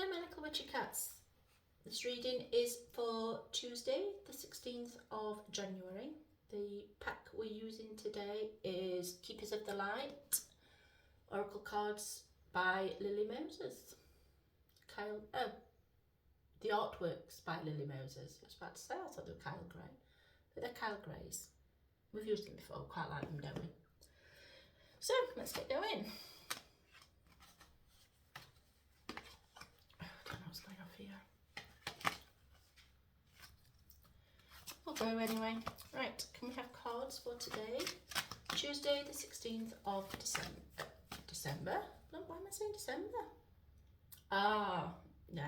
Hi my little witchy cats. This reading is for Tuesday the 16th of January. The pack we're using today is Keepers of the Light, Oracle Cards by Lily Moses. The artworks by Lily Moses. I was about to say I thought they were Kyle Gray, but they're Kyle Grays. We've used them before, we quite like them, don't we? So let's get going. I don't know what's going off here. We'll go anyway. Right, can we have cards for today? Tuesday the 16th of December? Why am I saying December? Ah, no.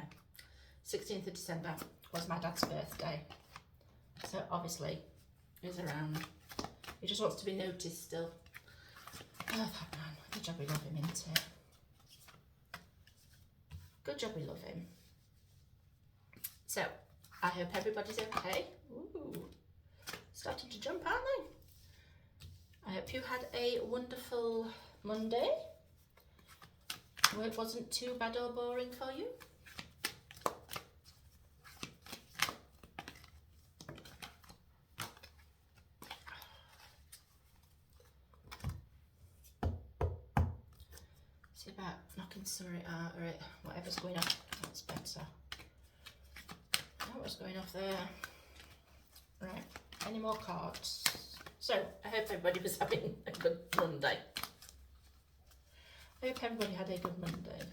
16th of December was my dad's birthday. So obviously he's around. He just wants to be noticed still. Oh, that man. Good job we love him, isn't it? Good job we love him. So, I hope everybody's okay. Ooh, starting to jump, aren't they? I hope you had a wonderful Monday, where it wasn't too bad or boring for you. See about knocking something out or whatever's going on. That's better. What's going off there? Right, any more cards? So, I hope everybody was having a good Monday. I hope everybody had a good Monday.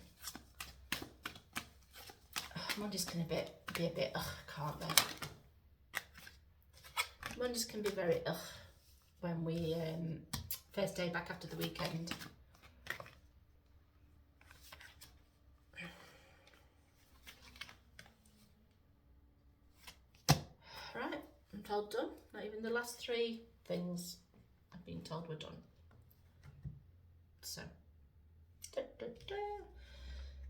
Mondays can be a bit ugh, can't they? Mondays can be very ugh when we first day back after the weekend. Right, I'm told done. Not even the last three things I've been told were done. So,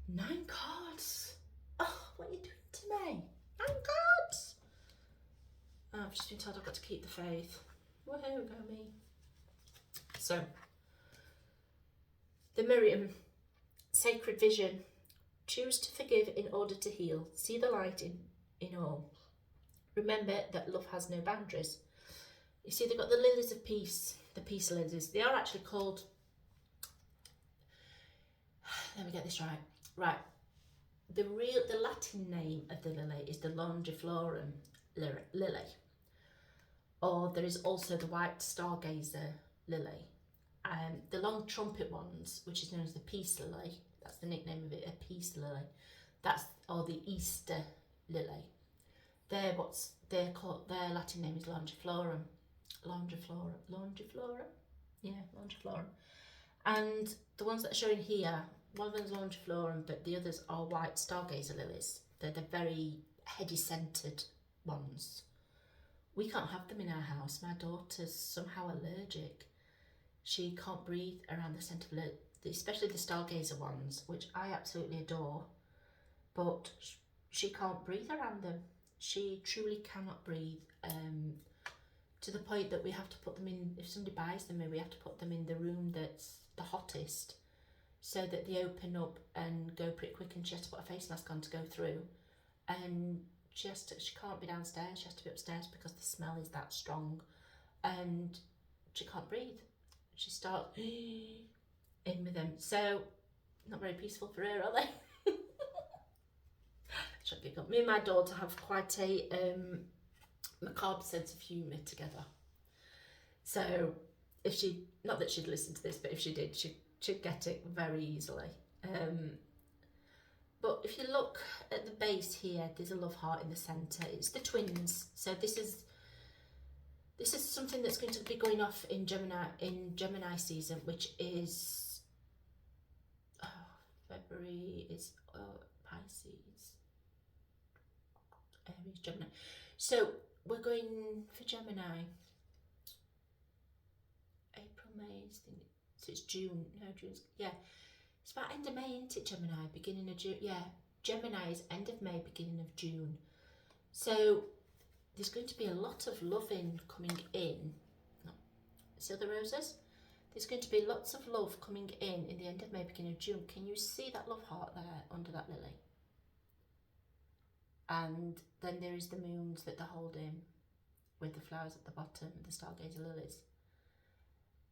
9 cards. Oh, what are you doing to me? 9 cards. Oh, I've just been told I've got to keep the faith. Woohoo, go me. So, the Miriam, sacred vision. Choose to forgive in order to heal. See the light in all. Remember that love has no boundaries. You see, they've got the lilies of peace, the peace lilies. They are actually called, let me get this right. Right, the Latin name of the lily is the longiflorum lily. Or there is also the white stargazer lily. The long trumpet ones, which is known as the peace lily, that's the nickname of it, a peace lily. Or the Easter lily. They're called, their Latin name is longiflorum. Longiflorum? Yeah, longiflorum. And the ones that are showing here, one of them is longiflorum, but the others are white stargazer lilies. They're the very heady scented ones. We can't have them in our house. My daughter's somehow allergic. She can't breathe around the scent of especially the stargazer ones, which I absolutely adore, but she can't breathe around them. She truly cannot breathe, to the point that we have to put them in, if somebody buys them, we have to put them in the room that's the hottest so that they open up and go pretty quick, and she has to put a face mask on to go through. And she can't be downstairs, she has to be upstairs because the smell is that strong and she can't breathe. She starts in with them. So, not very peaceful for her, are they? Me and my daughter have quite a macabre sense of humour together. So if she, not that she'd listen to this, but if she did, she'd get it very easily. But if you look at the base here, there's a love heart in the centre. It's the twins. So this is something that's going to be going off in Gemini season, which is February is Pisces. Aries, Gemini. So we're going for Gemini. April, May, so it's June. No, June's, yeah. It's about end of May, isn't it, Gemini? Beginning of June. Yeah, Gemini is end of May, beginning of June. So there's going to be a lot of loving coming in. See the roses? There's going to be lots of love coming in the end of May, beginning of June. Can you see that love heart there under that lily? And then there is the moons that they're holding with the flowers at the bottom, the stargazer lilies.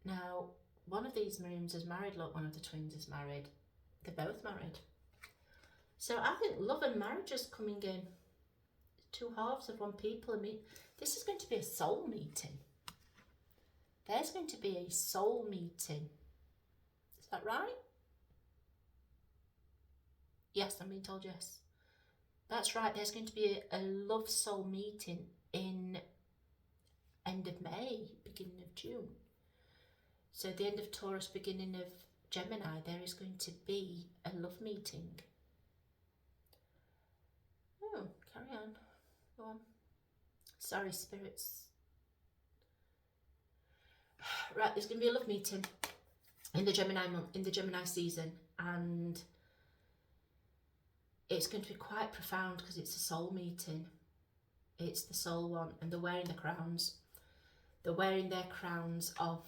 Now, one of these moons is married. Look, one of the twins is married. They're both married. So I think love and marriage is coming in. Two halves of one people. I mean, this is going to be a soul meeting. There's going to be a soul meeting. Is that right? Yes, I'm being told yes. That's right. There's going to be a love soul meeting in end of May, beginning of June. So the end of Taurus, beginning of Gemini, there is going to be a love meeting. Oh, carry on. Go on. Sorry, spirits. Right, there's going to be a love meeting in the Gemini month, in the Gemini season, and it's going to be quite profound because it's a soul meeting. It's the soul one, and they're wearing the crowns. They're wearing their crowns of,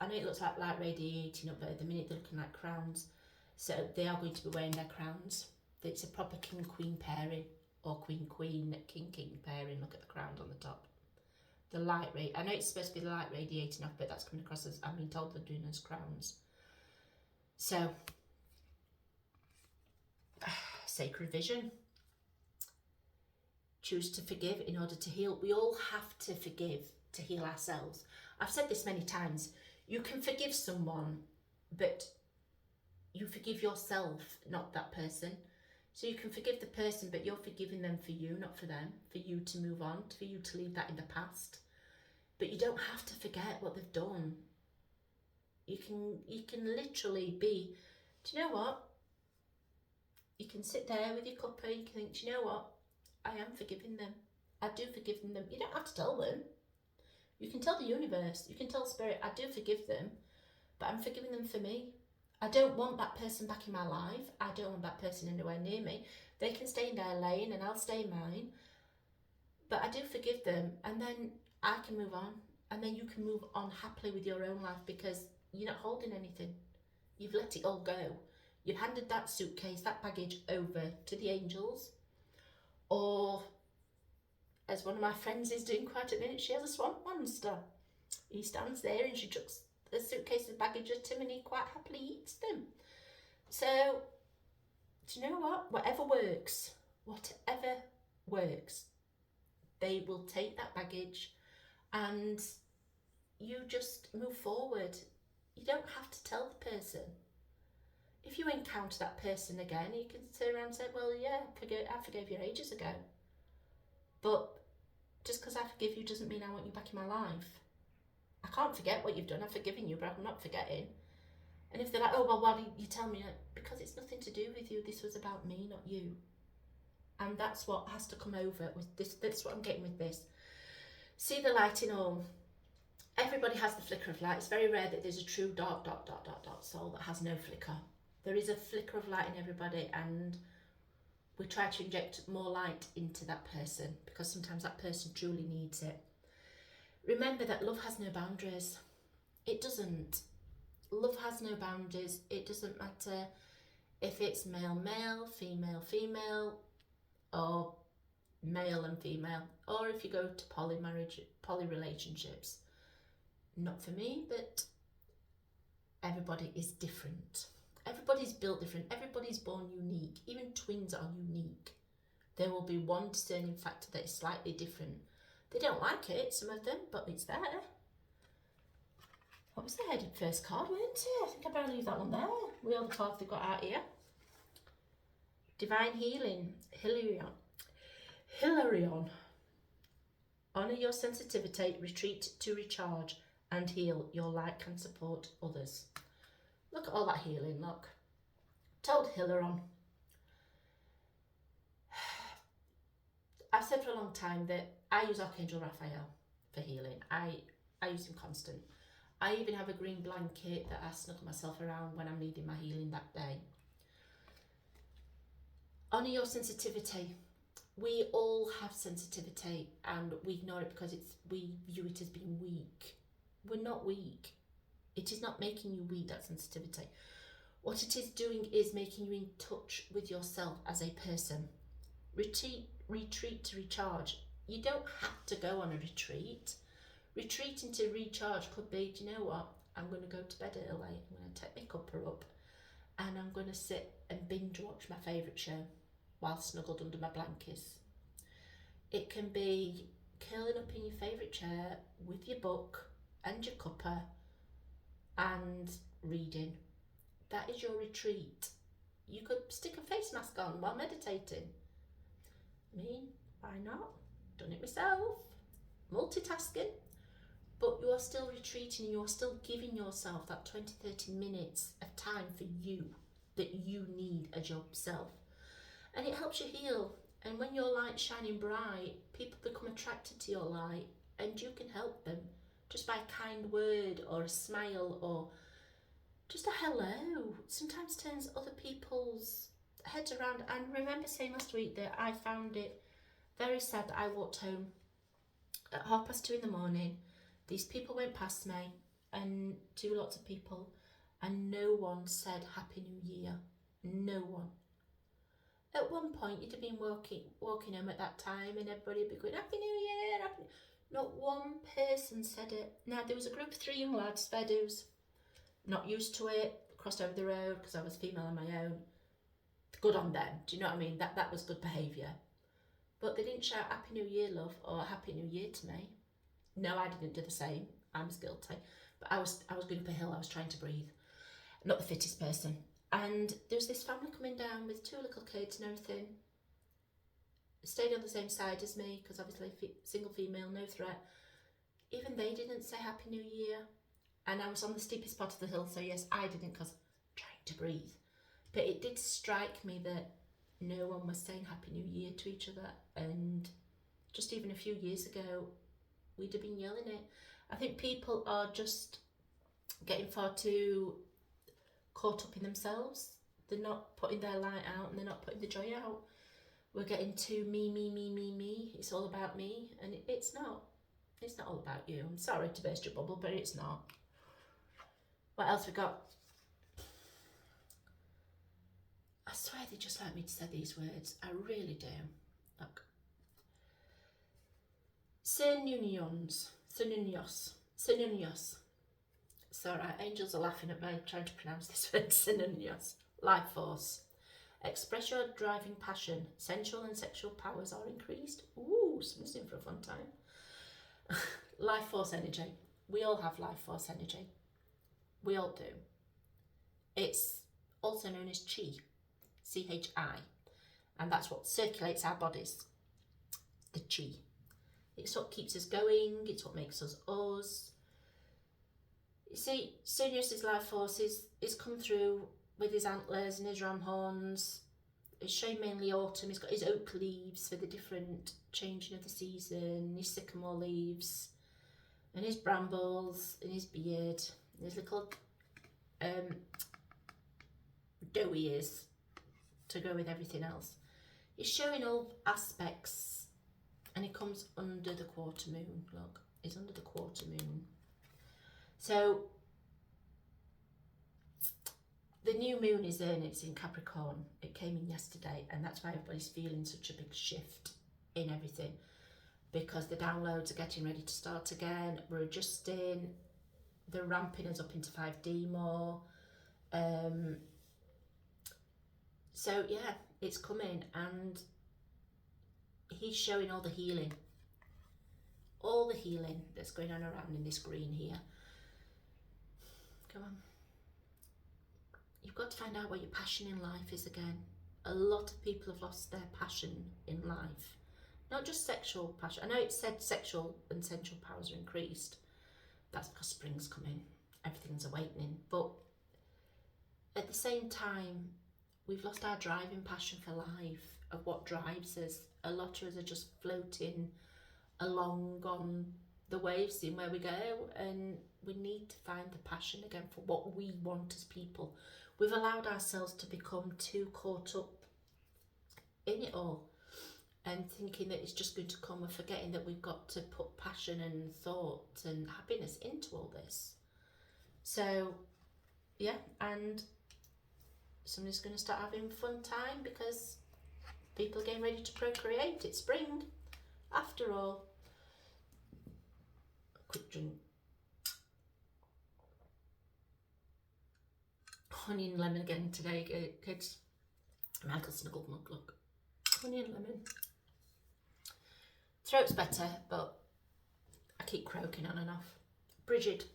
I know it looks like light radiating up, but at the minute they're looking like crowns. So they are going to be wearing their crowns. It's a proper king-queen pairing, or queen-queen, king-king pairing. Look at the crowns on the top. The light I know it's supposed to be the light radiating off, but that's coming across as, I'm being told they're doing as crowns. So, sacred vision. Choose to forgive in order to heal. We all have to forgive to heal ourselves. I've said this many times. You can forgive someone, but you forgive yourself, not that person. So you can forgive the person, but you're forgiving them for you, not for them, for you to move on, for you to leave that in the past. But you don't have to forget what they've done. You can literally be, do you know what? You can sit there with your cuppa and you can think, do you know what? I am forgiving them. I do forgive them. You don't have to tell them. You can tell the universe, you can tell spirit, I do forgive them, but I'm forgiving them for me. I don't want that person back in my life. I don't want that person anywhere near me. They can stay in their lane and I'll stay in mine. But I do forgive them, and then I can move on. And then you can move on happily with your own life because you're not holding anything. You've let it all go. You've handed that suitcase, that baggage over to the angels. Or, as one of my friends is doing quite a minute, she has a swamp monster. He stands there and she chucks the suitcase of baggage at him and he quite happily eats them. So, do you know what? Whatever works, they will take that baggage and you just move forward. You don't have to tell the person. If you encounter that person again, you can turn around and say, well, yeah, I forgave you ages ago. But just because I forgive you doesn't mean I want you back in my life. I can't forget what you've done. I've forgiven you, but I'm not forgetting. And if they're like, oh, well, why did you tell me? Because it's nothing to do with you. This was about me, not you. And that's what has to come over with this. That's what I'm getting with this. See the light in all. Everybody has the flicker of light. It's very rare that there's a true dark soul that has no flicker. There is a flicker of light in everybody, and we try to inject more light into that person because sometimes that person truly needs it. Remember that love has no boundaries. It doesn't. Love has no boundaries. It doesn't matter if it's male, female, or male and female, or if you go to poly relationships. Not for me, but everybody is different. Everybody's built different. Everybody's born unique. Even twins are unique. There will be one discerning factor that is slightly different. They don't like it, some of them, but it's there. What was the first card, weren't it? I think I better leave that one there. We all the cards they've got out here. Divine healing. Hilarion. Honour your sensitivity, retreat to recharge, and heal. Your light can support others. Look at all that healing, look. Told Hilarion. I've said for a long time that I use Archangel Raphael for healing. I use him constant. I even have a green blanket that I snuggle myself around when I'm needing my healing that day. Honour your sensitivity. We all have sensitivity and we ignore it because we view it as being weak. We're not weak. It is not making you weak, that sensitivity. What it is doing is making you in touch with yourself as a person. retreat to recharge. You don't have to go on a retreat. Retreating to recharge could be, do you know what? I'm going to go to bed early. I'm going to take my cuppa up and I'm going to sit and binge watch my favourite show while snuggled under my blankets. It can be curling up in your favourite chair with your book and your cuppa and reading. That is your retreat. You could stick a face mask on while meditating. I mean, why not? Done it myself. Multitasking. But you are still retreating, you are still giving yourself that 20-30 minutes of time for you that you need as yourself. And it helps you heal. And when your light's shining bright, people become attracted to your light and you can help them just by a kind word or a smile or just a hello. Sometimes turns other people's heads around. And remember saying last week that I found it very sad that I walked home at 2:30 in the morning. These people went past me, and lots of people, and no one said Happy New Year. No one. At one point, you'd have been walking home at that time, and everybody would be going Happy New Year. Not one person said it. Now there was a group of 3 young lads, fair dues, not used to it, crossed over the road because I was female on my own. Good on them. Do you know what I mean? That was good behaviour. But they didn't shout Happy New Year, love, or Happy New Year to me. No, I didn't do the same. I was guilty. But I was going up a hill. I was trying to breathe. Not the fittest person. And there was this family coming down with 2 little kids and everything. Stayed on the same side as me because obviously single female, no threat. Even they didn't say Happy New Year. And I was on the steepest part of the hill, so yes, I didn't because I'm trying to breathe. But it did strike me that no one was saying Happy New Year to each other. And just even a few years ago, we'd have been yelling it. I think people are just getting far too caught up in themselves. They're not putting their light out and they're not putting the joy out. We're getting too me. It's all about me. And it's not. It's not all about you. I'm sorry to burst your bubble, but it's not. What else we got? I swear they just like me to say these words. I really do. Look. Synonyms. Sorry, angels are laughing at me trying to pronounce this word. Synonyms. Life force. Express your driving passion. Sensual and sexual powers are increased. Ooh, someone's in for a fun time. Life force energy. We all have life force energy. We all do. It's also known as chi. C-H-I. And that's what circulates our bodies. The chi. It's what keeps us going. It's what makes us us. You see, Sirius's life force is come through with his antlers and his ram horns. It's showing mainly autumn. He's got his oak leaves for the different changing of the season, his sycamore leaves, and his brambles, and his beard, and his little doughy ears to go with everything else. He's showing all aspects, and he comes under the quarter moon. Look, he's under the quarter moon. So the new moon is in, it's in Capricorn. It came in yesterday, and that's why everybody's feeling such a big shift in everything, because the downloads are getting ready to start again. We're adjusting. They're ramping us up into 5D more. So yeah, it's coming, and he's showing all the healing that's going on around in this green here. Come on. You've got to find out what your passion in life is again. A lot of people have lost their passion in life. Not just sexual passion. I know it said sexual and sensual powers are increased. That's because spring's coming. Everything's awakening. But at the same time, we've lost our driving passion for life, of what drives us. A lot of us are just floating along on the waves in where we go, and we need to find the passion again for what we want as people. We've allowed ourselves to become too caught up in it all and thinking that it's just going to come. We're forgetting that we've got to put passion and thought and happiness into all this. So yeah, and somebody's going to start having a fun time because People are getting ready to procreate. It's spring, after all. A quick drink. Honey and lemon again today, kids. Michael snuggled mug, look. Honey and lemon. Throat's better, but I keep croaking on and off. Bridget,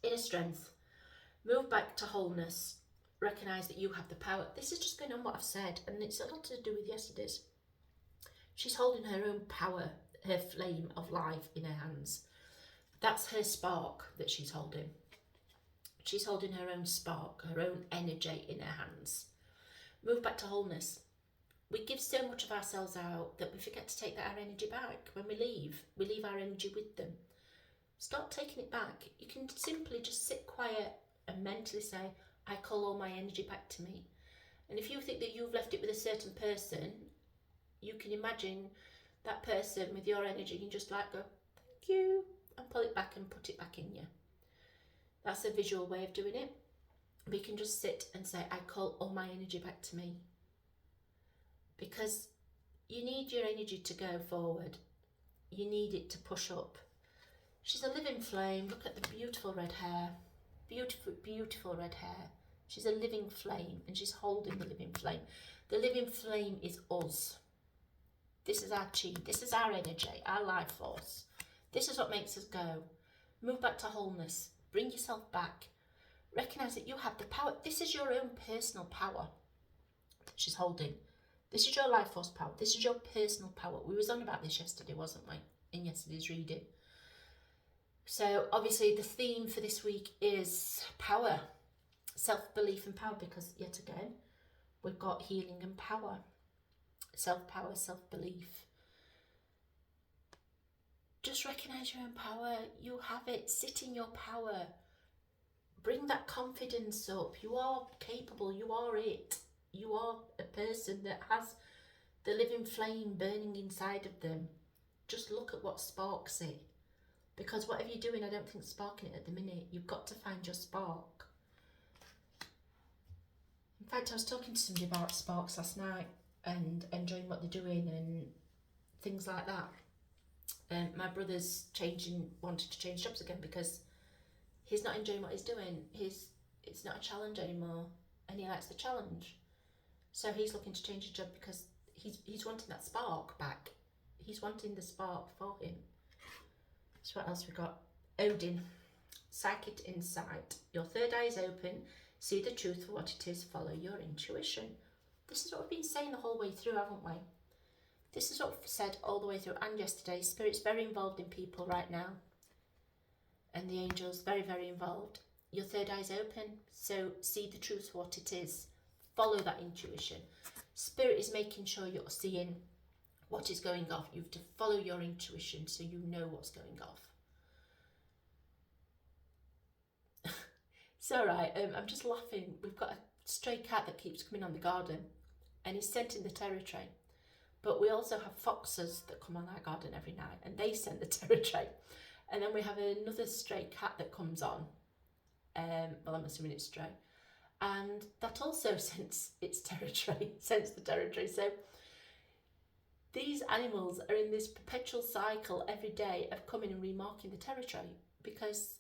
inner strength. Move back to wholeness. Recognise that you have the power. This is just going on what I've said, and it's a lot to do with yesterday's. She's holding her own power, her flame of life in her hands. That's her spark that she's holding. She's holding her own spark, her own energy in her hands. Move back to wholeness. We give so much of ourselves out that we forget to take our energy back. When we leave our energy with them. Start taking it back. You can simply just sit quiet and mentally say, I call all my energy back to me. And if you think that you've left it with a certain person, you can imagine that person with your energy can just like go, thank you, and pull it back and put it back in you. That's a visual way of doing it. We can just sit and say, I call all my energy back to me. Because you need your energy to go forward. You need it to push up. She's a living flame. Look at the beautiful red hair. Beautiful, beautiful red hair. She's a living flame and she's holding the living flame. The living flame is us. This is our chi. This is our energy, our life force. This is what makes us go. Move back to wholeness. Bring yourself back. Recognise that you have the power. This is your own personal power that she's holding. This is your life force power. This is your personal power. We was on about this yesterday, wasn't we? In yesterday's reading. So obviously the theme for this week is power. Self-belief and power, because yet again, we've got healing and power. Self-power, self-belief. Just recognise your own power. You have it. Sit in your power. Bring that confidence up. You are capable. You are it. You are a person that has the living flame burning inside of them. Just look at what sparks it. Because whatever you're doing, I don't think sparking it at the minute. You've got to find your spark. In fact, I was talking to somebody about sparks last night and enjoying what they're doing and things like that. My brother's wanted to change jobs again because he's not enjoying what he's doing. It's not a challenge anymore, and he likes the challenge. So he's looking to change his job because he's wanting that spark back. He's wanting the spark for him. So what else we got? Odin, psychic insight. Your third eye is open. See the truth for what it is. Follow your intuition. This is what we've been saying the whole way through, haven't we? This is what we've said all the way through. And yesterday, Spirit's very involved in people right now. And the angels, very, very involved. Your third eye is open. So see the truth for what it is. Follow that intuition. Spirit is making sure you're seeing what is going off. You have to follow your intuition so you know what's going off. It's all right. I'm just laughing. We've got a stray cat that keeps coming on the garden and he's scenting the territory. But we also have foxes that come on our garden every night and they scent the territory. And then we have another stray cat that comes on. Well, I'm assuming it's stray. And that also scents its territory, scents the territory. So these animals are in this perpetual cycle every day of coming and remarking the territory because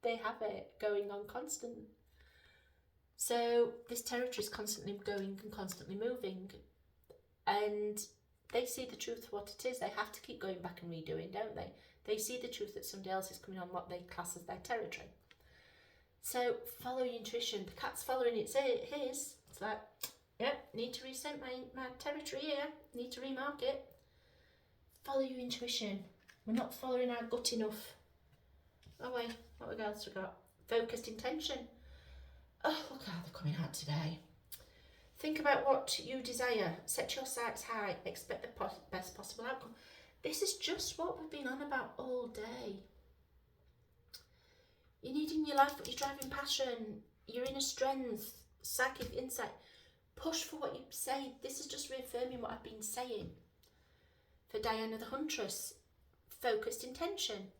they have it going on constant. So this territory is constantly going and constantly moving. And they see the truth of what it is. They have to keep going back and redoing, don't they? They see the truth that somebody else is coming on what they class as their territory. So follow your intuition. The cat's following his. It's like, yep, need to reset my territory here. Need to remark it. Follow your intuition. We're not following our gut enough. Oh wait, what else we got? Focused intention. Oh, look how they're coming out today. Think about what you desire. Set your sights high. Expect the best possible outcome. This is just what we've been on about all day. You need in your life what your driving passion, your inner strength, psychic insight. Push for what you say. This is just reaffirming what I've been saying. For Diana the Huntress, focused intention.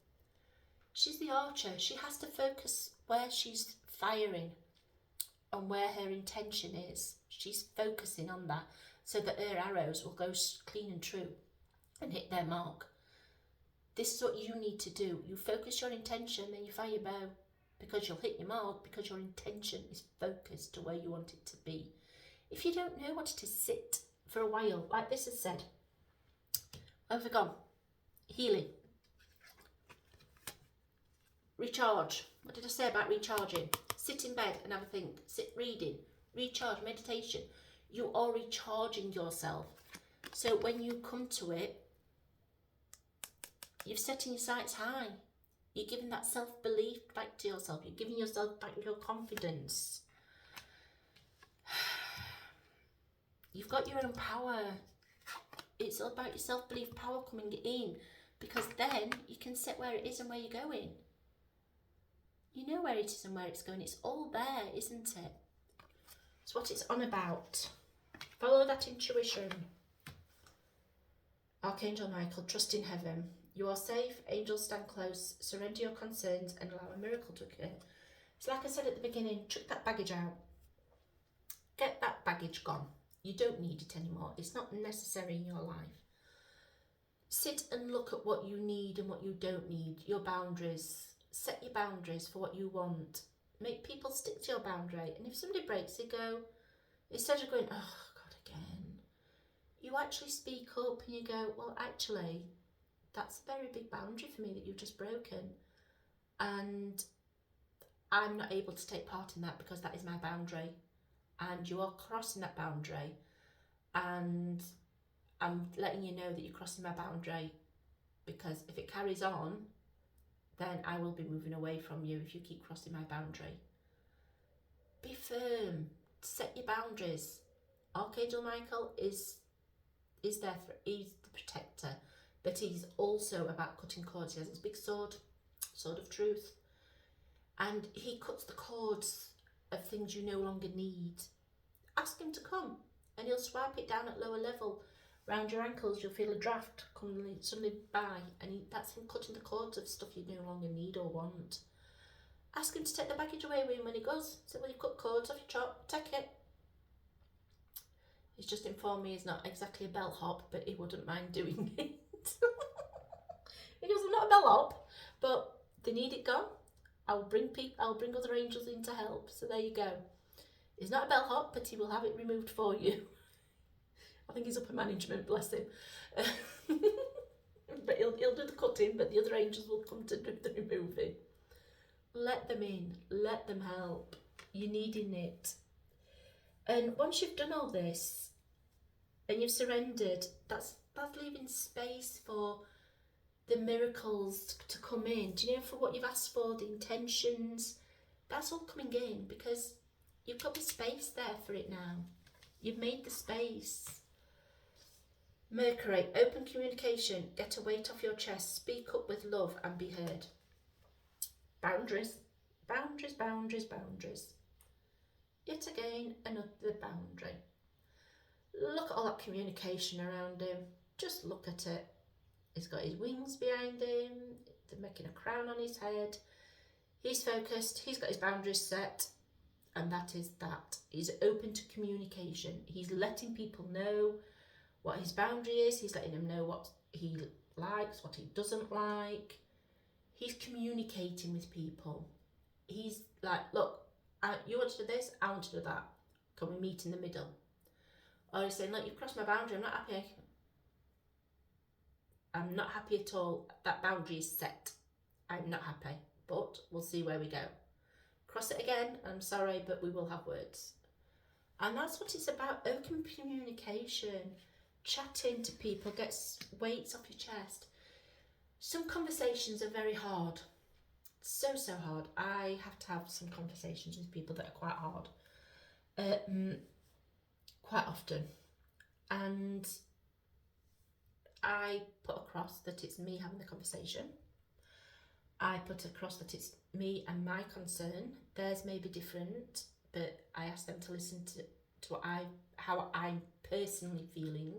She's the archer. She has to focus where she's firing. and where her intention is. She's focusing on that so that her arrows will go clean and true and hit their mark. This is what you need to do. You focus your intention, then you fire your bow, because you'll hit your mark, because your intention is focused to where you want it to be. If you don't know what it is, sit for a while. Like this has said, where have we gone? Healing. Recharge. What did I say about recharging? Sit in bed and have a think. Sit reading. Recharge. Meditation. You are recharging yourself. So when you come to it, you're setting your sights high. You're giving that self-belief back to yourself. You're giving yourself back your confidence. You've got your own power. It's all about your self-belief power coming in, because then you can set where it is and where you're going. You know where it is and where it's going. It's all there, isn't it? It's what it's on about. Follow that intuition. Archangel Michael, trust in heaven. You are safe. Angels stand close. Surrender your concerns and allow a miracle to occur. It's like I said at the beginning, chuck that baggage out. Get that baggage gone. You don't need it anymore. It's not necessary in your life. Sit and look at what you need and what you don't need. Your boundaries. Set your boundaries for what you want. Make people stick to your boundary. And if somebody breaks it, go, instead of going, oh God, again, you actually speak up and you go, well, actually, that's a very big boundary for me that you've just broken. And I'm not able to take part in that because that is my boundary. And you are crossing that boundary. And I'm letting you know that you're crossing my boundary, because if it carries on, then I will be moving away from you if you keep crossing my boundary. Be firm. Set your boundaries. Archangel Michael is there for, he's the protector, but he's also about cutting cords. He has his big sword of truth, and he cuts the cords of things you no longer need. Ask him to come and he'll swipe it down at lower level. Round your ankles you'll feel a draft coming suddenly by, and that's him cutting the cords of stuff you no longer need or want. Ask him to take the baggage away with him when he goes. Say, well, you've cut cords off your chop, take it. He's just informed me he's not exactly a bellhop, but he wouldn't mind doing it. He goes, I'm not a bellhop, but they need it gone. I'll bring other angels in to help. So there you go. He's not a bellhop, but he will have it removed for you. I think he's upper management, bless him. But he'll do the cutting, but the other angels will come to do the removing. Let them in, let them help. You're needing it. And once you've done all this and you've surrendered, that's leaving space for the miracles to come in. Do you know, for what you've asked for, the intentions, that's all coming in, because you've got the space there for it now. You've made the space. Mercury, open communication, get a weight off your chest, speak up with love and be heard. Boundaries, boundaries, boundaries, boundaries. Yet again, another boundary. Look at all that communication around him. Just look at it. He's got his wings behind him. They're making a crown on his head. He's focused. He's got his boundaries set. And that is that. He's open to communication. He's letting people know what his boundary is. He's letting them know what he likes, what he doesn't like. He's communicating with people. He's like, look, you want to do this, I want to do that. Can we meet in the middle? Or he's saying, look, you've crossed my boundary, I'm not happy. I'm not happy at all. That boundary is set. I'm not happy, but we'll see where we go. Cross it again, I'm sorry, but we will have words. And that's what it's about, open communication. Chatting to people gets weights off your chest. Some conversations are very hard. So hard. I have to have some conversations with people that are quite hard. Quite often. And I put across that it's me having the conversation. I put across that it's me and my concern. Theirs may be different, but I ask them to listen to how I'm personally feeling.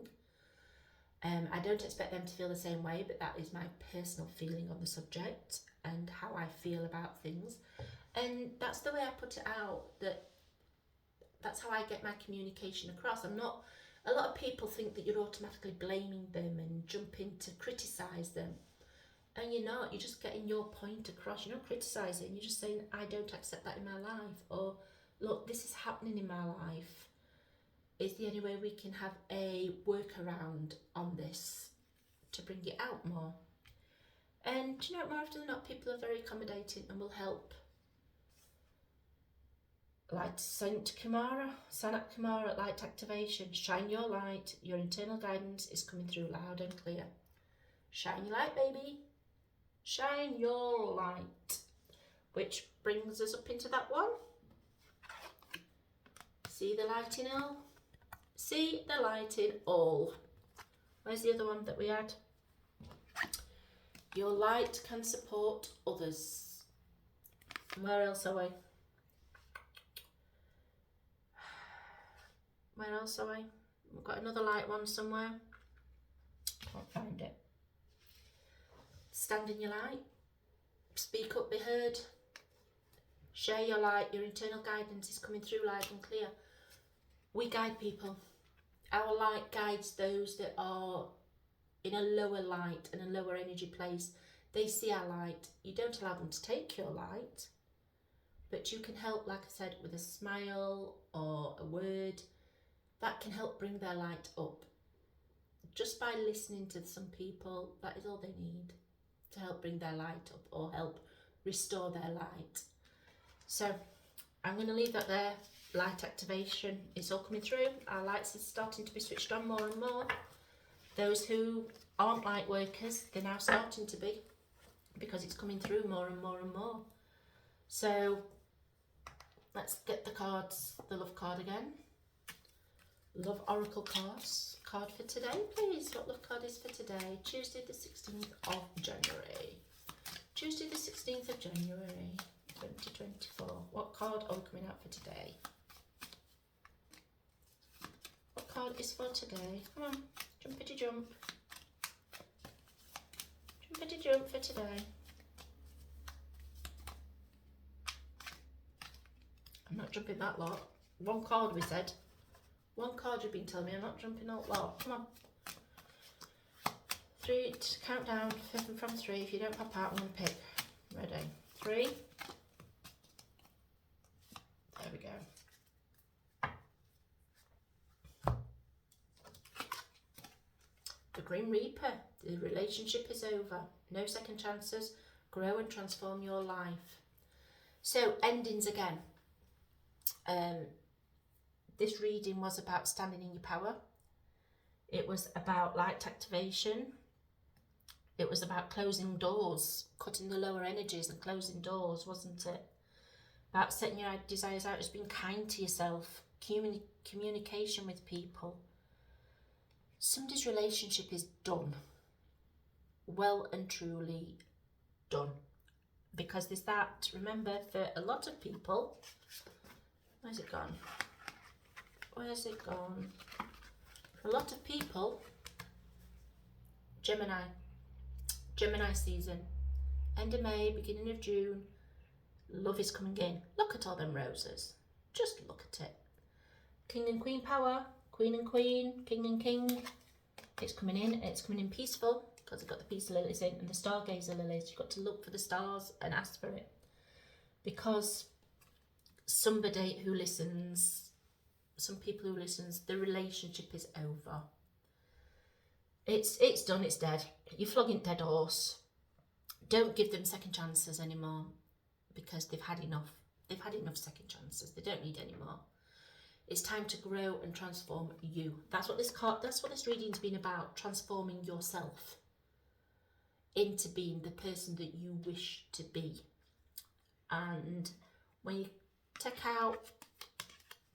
I don't expect them to feel the same way, but that is my personal feeling on the subject and how I feel about things. And that's the way I put it out, that That's how I get my communication across. I'm not, a lot of people think that you're automatically blaming them and jumping to criticise them. And you're not, you're just getting your point across. You're not criticising, you're just saying, I don't accept that in my life. Or, look, this is happening in my life. Is there any way we can have a workaround on this to bring it out more? And do you know, more often than not, people are very accommodating and will help. Like Sanat Kumara, light activation. Shine your light. Your internal guidance is coming through loud and clear. Shine your light, baby. Shine your light. Which brings us up into that one. See the light in all? See the light in all. Where's the other one that we had? Your light can support others. Where else are we? Where else are we? We've got another light one somewhere. Can't find it. Stand in your light. Speak up, be heard. Share your light. Your internal guidance is coming through loud and clear. We guide people. Our light guides those that are in a lower light and a lower energy place. They see our light. You don't allow them to take your light, but you can help, like I said, with a smile or a word. That can help bring their light up. Just by listening to some people, that is all they need to help bring their light up or help restore their light. So I'm going to leave that there. Light activation is all coming through. Our lights are starting to be switched on more and more. Those who aren't light workers, they're now starting to be, because it's coming through more and more and more. So let's get the cards, the love card again. Love Oracle cards. Card for today, please. What love card is for today? Tuesday the 16th of January. Tuesday the 16th of January 2024. What card are we coming out for today? What card is for today? Come on, jumpity jump. Jumpity jump for today. I'm not jumping that lot. One card we said. One card you've been telling me. I'm not jumping that lot. Come on. 3, count down from 3. If you don't pop out, I'm going to pick. Ready. 3. There we go. The Grim Reaper. The relationship is over. No second chances. Grow and transform your life. So, endings again. This reading was about standing in your power. It was about light activation. It was about closing doors, cutting the lower energies and closing doors, wasn't it? About setting your desires out, just being kind to yourself, communication with people. Somebody's relationship is done. Well and truly done. Because there's that, remember, for a lot of people, where's it gone? Where's it gone? For a lot of people, Gemini season, end of May, beginning of June, love is coming in. Look at all them roses. Just look at it. King and Queen power, Queen and Queen, King and King. It's coming in, and it's coming in peaceful, because I've got the peace lilies in and the stargazer lilies. You've got to look for the stars and ask for it. Because somebody who listens, some people who listens, the relationship is over. It's done, it's dead. You're flogging dead horse. Don't give them second chances anymore, because they've had enough. They've had enough second chances. They don't need any more. It's time to grow and transform you. That's what this reading's been about, transforming yourself into being the person that you wish to be. And when you take out,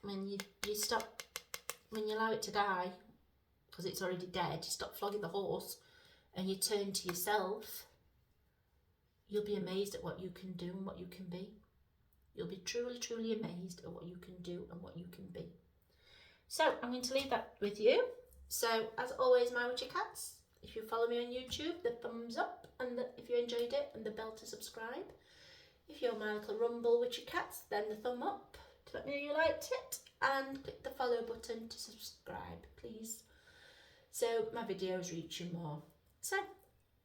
when you stop, when you allow it to die, because it's already dead, you stop flogging the horse and you turn to yourself, you'll be amazed at what you can do and what you can be. You'll be truly, truly amazed at what you can do and what you can be. So I'm going to leave that with you. So as always, my witchy cats, if you follow me on YouTube, the thumbs up, and if you enjoyed it, and the bell to subscribe. If you're my little rumble witchy cats, then the thumb up to let me know you liked it, and click the follow button to subscribe, please, so my videos reach you more. So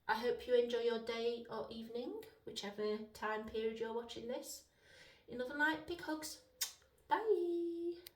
I hope you enjoy your day or evening, whichever time period you're watching this. In love and light, big hugs. Bye.